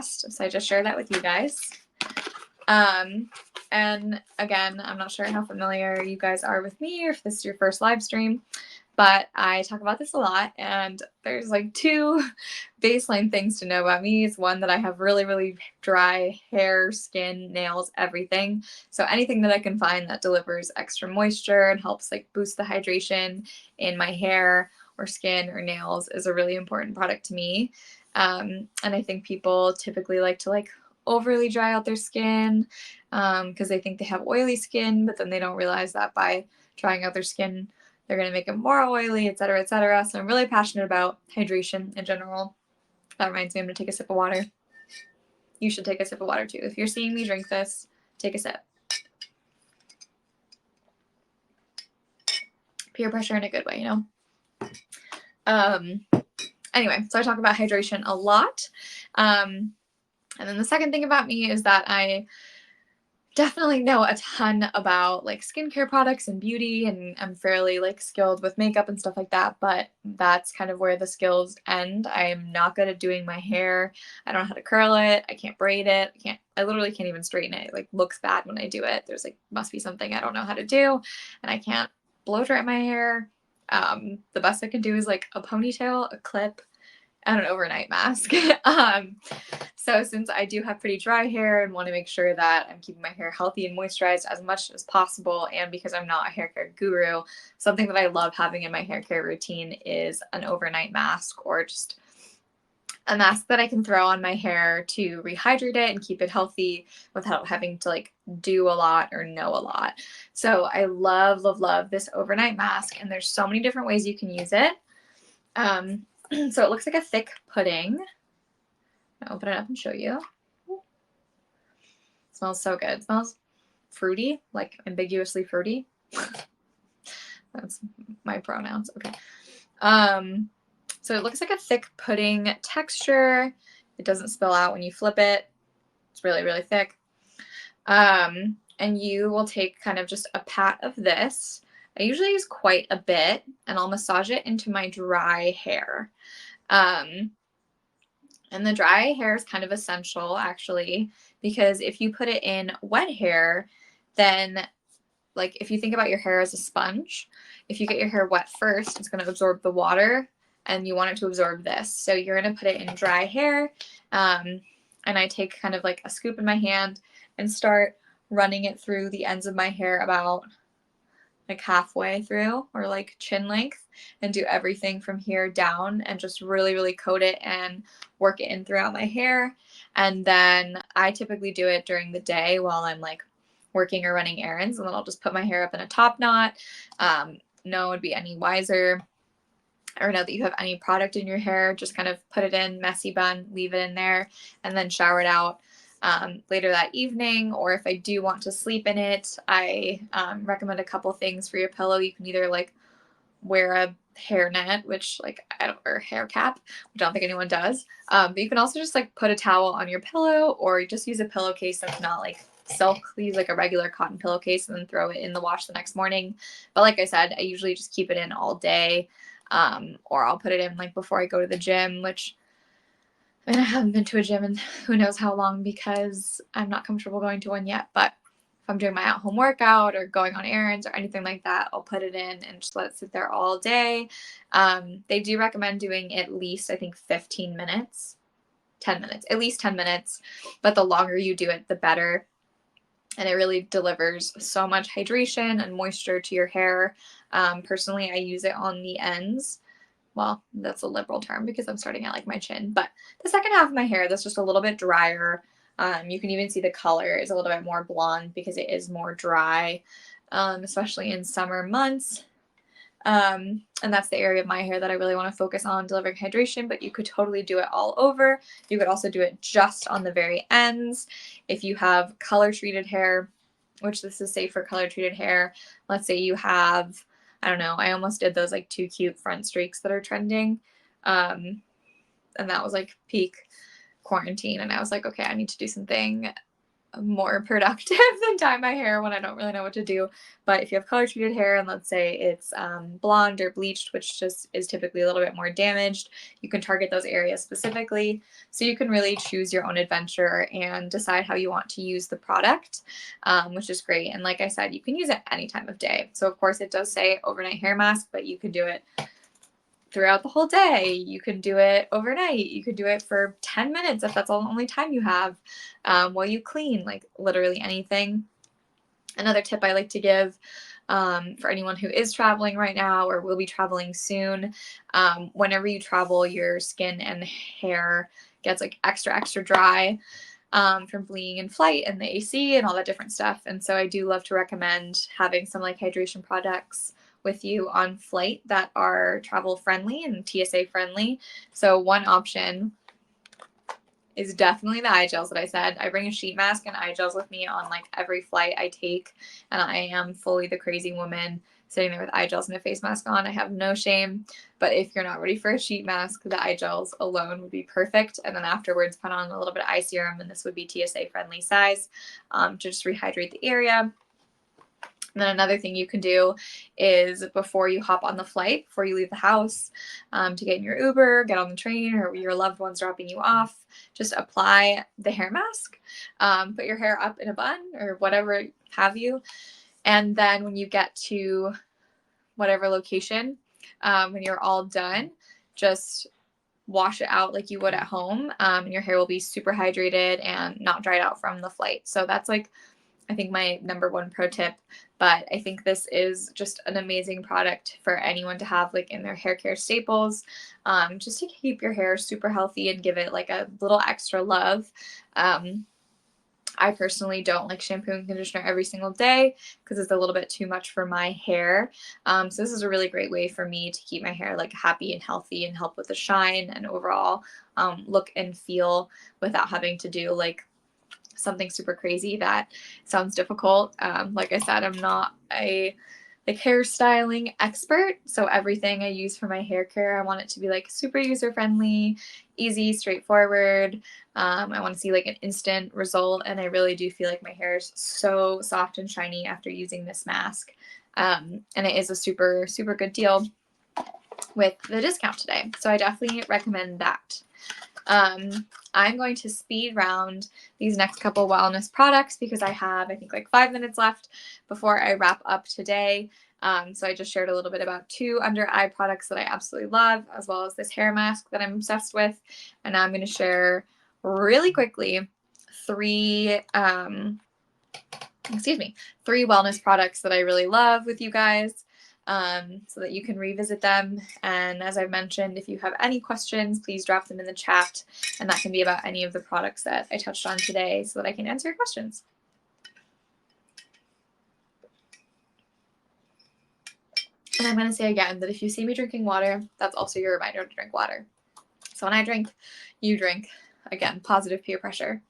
So I just shared that with you guys. And again, I'm not sure how familiar you guys are with me or if this is your first live stream, but I talk about this a lot, and there's like two baseline things to know about me. Is one, that I have really, really dry hair, skin, nails, everything. So anything that I can find that delivers extra moisture and helps like boost the hydration in my hair or skin or nails is a really important product to me. And I think people typically like to overly dry out their skin because they think they have oily skin, but then they don't realize that by drying out their skin, they're going to make it more oily, et cetera, et cetera. So I'm really passionate about hydration in general. That reminds me, I'm going to take a sip of water. You should take a sip of water too. If you're seeing me drink this, take a sip. Peer pressure in a good way, you know? Anyway, so I talk about hydration a lot. And then the second thing about me is that I definitely know a ton about like skincare products and beauty, and I'm fairly like skilled with makeup and stuff like that, but that's kind of where the skills end. I am not good at doing my hair. I don't know how to curl it. I can't braid it. I literally can't even straighten it. It like looks bad when I do it. There's like must be something I don't know how to do, and I can't blow dry my hair. The best I can do is like a ponytail, a clip, and an overnight mask. So since I do have pretty dry hair and want to make sure that I'm keeping my hair healthy and moisturized as much as possible, and because I'm not a hair care guru, something that I love having in my hair care routine is an overnight mask, or just a mask that I can throw on my hair to rehydrate it and keep it healthy without having to like do a lot or know a lot. So I love, love, love this overnight mask, and there's so many different ways you can use it. So it looks like a thick pudding. I'll open it up and show you. It smells so good. It smells fruity, like ambiguously fruity. That's my pronouns. Okay. So it looks like a thick pudding texture. It doesn't spill out when you flip it. It's really, really thick. And you will take kind of just a pat of this. I usually use quite a bit, and I'll massage it into my dry hair. And the dry hair is kind of essential, actually, because if you put it in wet hair, then like if you think about your hair as a sponge, if you get your hair wet first, it's going to absorb the water, and you want it to absorb this. So you're going to put it in dry hair. And I take kind of like a scoop in my hand and start running it through the ends of my hair about like halfway through, or like chin length, and do everything from here down and just really, really coat it and work it in throughout my hair. And then I typically do it during the day while I'm like working or running errands, and then I'll just put my hair up in a top knot. No one would be any wiser, or know that you have any product in your hair. Just kind of put it in, messy bun, leave it in there, and then shower it out later that evening. Or if I do want to sleep in it, I recommend a couple things for your pillow. You can either like wear a hair net, which like or hair cap, which I don't think anyone does. But you can also just like put a towel on your pillow, or just use a pillowcase that's not like silk. Use like a regular cotton pillowcase and then throw it in the wash the next morning. But like I said, I usually just keep it in all day, or I'll put it in like before I go to the gym, which I mean, I haven't been to a gym in who knows how long because I'm not comfortable going to one yet. But if I'm doing my at-home workout or going on errands or anything like that, I'll put it in and just let it sit there all day. They do recommend doing at least, I think, 15 minutes, 10 minutes, at least 10 minutes. But the longer you do it, the better. And it really delivers so much hydration and moisture to your hair. Personally, I use it on the ends. Well, that's a liberal term because I'm starting at like my chin, but the second half of my hair that's just a little bit drier. You can even see the color is a little bit more blonde because it is more dry, especially in summer months. And that's the area of my hair that I really want to focus on, delivering hydration, but you could totally do it all over. You could also do it just on the very ends. If you have color treated hair, which this is safe for color treated hair, let's say you have, I don't know, I almost did those like 2 cute front streaks that are trending. And that was like peak quarantine. And I was like, okay, I need to do something more productive than dye my hair when I don't really know what to do. But if you have color treated hair and let's say it's blonde or bleached, which just is typically a little bit more damaged, you can target those areas specifically. So you can really choose your own adventure and decide how you want to use the product, which is great. And like I said, you can use it any time of day. So of course it does say overnight hair mask, but you can do it throughout the whole day. You can do it overnight. You could do it for 10 minutes if that's the only time you have, while you clean, like literally anything. Another tip I like to give for anyone who is traveling right now or will be traveling soon, whenever you travel, your skin and hair gets like extra dry from being in flight and the AC and all that different stuff. And so I do love to recommend having some like hydration products with you on flight that are travel friendly and TSA friendly. So one option is definitely the eye gels that I said. I bring a sheet mask and eye gels with me on like every flight I take, and I am fully the crazy woman sitting there with eye gels and a face mask on. I have no shame, but if you're not ready for a sheet mask, the eye gels alone would be perfect. And then afterwards put on a little bit of eye serum, and this would be TSA friendly size, to just rehydrate the area. And then another thing you can do is before you hop on the flight, before you leave the house, to get in your Uber, get on the train, or your loved one's dropping you off, just apply the hair mask, put your hair up in a bun or whatever have you. And then when you get to whatever location, when you're all done, just wash it out like you would at home, and your hair will be super hydrated and not dried out from the flight. So that's like, I think, my number one pro tip. But I think this is just an amazing product for anyone to have like in their hair care staples, just to keep your hair super healthy and give it like a little extra love. I personally don't like shampoo and conditioner every single day because it's a little bit too much for my hair. So this is a really great way for me to keep my hair like happy and healthy and help with the shine and overall look and feel without having to do like something super crazy that sounds difficult. Like I said, I'm not a like hairstyling expert, so everything I use for my hair care, I want it to be like super user friendly, easy, straightforward. I want to see like an instant result, and I really do feel like my hair is so soft and shiny after using this mask. And it is a super good deal with the discount today, so I definitely recommend that. I'm going to speed round these next couple wellness products because I have, I think, like 5 minutes left before I wrap up today. So I just shared a little bit about 2 under eye products that I absolutely love, as well as this hair mask that I'm obsessed with. And now I'm going to share really quickly 3 wellness products that I really love with you guys, so that you can revisit them. And as I've mentioned, if you have any questions, please drop them in the chat, and that can be about any of the products that I touched on today so that I can answer your questions. And I'm going to say again that if you see me drinking water, that's also your reminder to drink water. So when I drink, you drink. Again, positive peer pressure.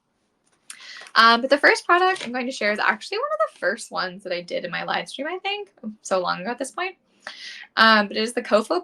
But the first product I'm going to share is actually one of the first ones that I did in my live stream, I think, so long ago at this point. But it is the Kofo